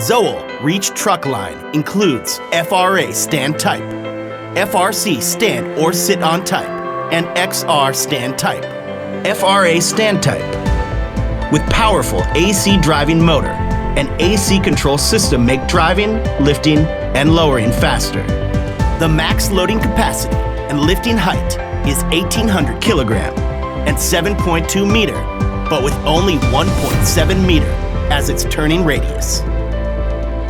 Zowell Reach truck line includes FRA stand type, FRC stand or sit on type, and XR stand type. FRA stand type with powerful AC driving motor and AC control system make driving, lifting, and lowering faster. The max loading capacity and lifting height is 1,800 kilogram and 7.2 meter, but with only 1.7 meter as its turning radius.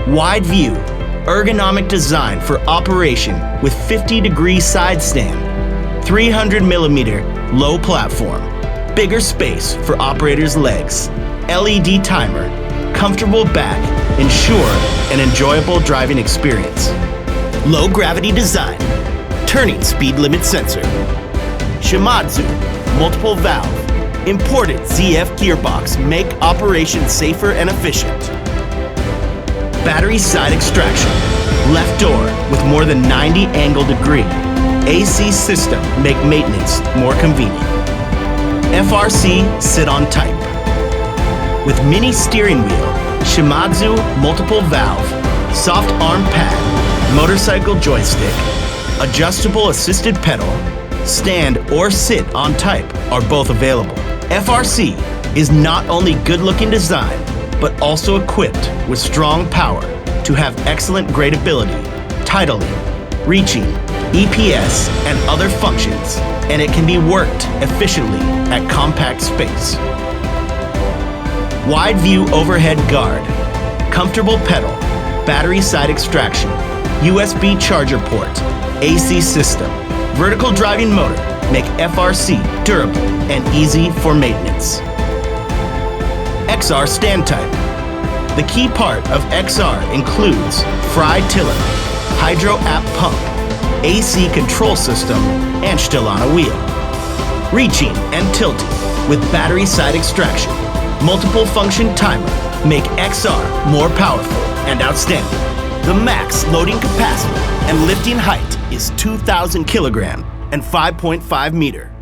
Wide view, ergonomic design for operation with 50-degree side stand, 300 millimeter low platform, bigger space for operators' legs, LED timer, comfortable back, ensure an enjoyable driving experience. Low gravity design, turning speed limit sensor, Shimadzu multiple valve, imported ZF gearbox make operation safer and efficient. Battery side extraction, left door with more than 90 angle degree. AC system make maintenance more convenient. FRC sit on type. With mini steering wheel, Shimadzu multiple valve, soft arm pad, motorcycle joystick, adjustable assisted pedal, stand or sit on type are both available. FRC is not only good looking design, but also equipped with strong power to have excellent gradability, titling, reaching, EPS, and other functions, and it can be worked efficiently at compact space. Wide view overhead guard, comfortable pedal, battery side extraction, USB charger port, AC system, vertical driving motor make FRC durable and easy for maintenance. XR stand type. The key part of XR includes fry tiller, hydro app pump, AC control system, and still on a wheel. Reaching and tilting with battery side extraction, multiple function timer make XR more powerful and outstanding. The max loading capacity and lifting height is 2,000 kilogram and 5.5 meter.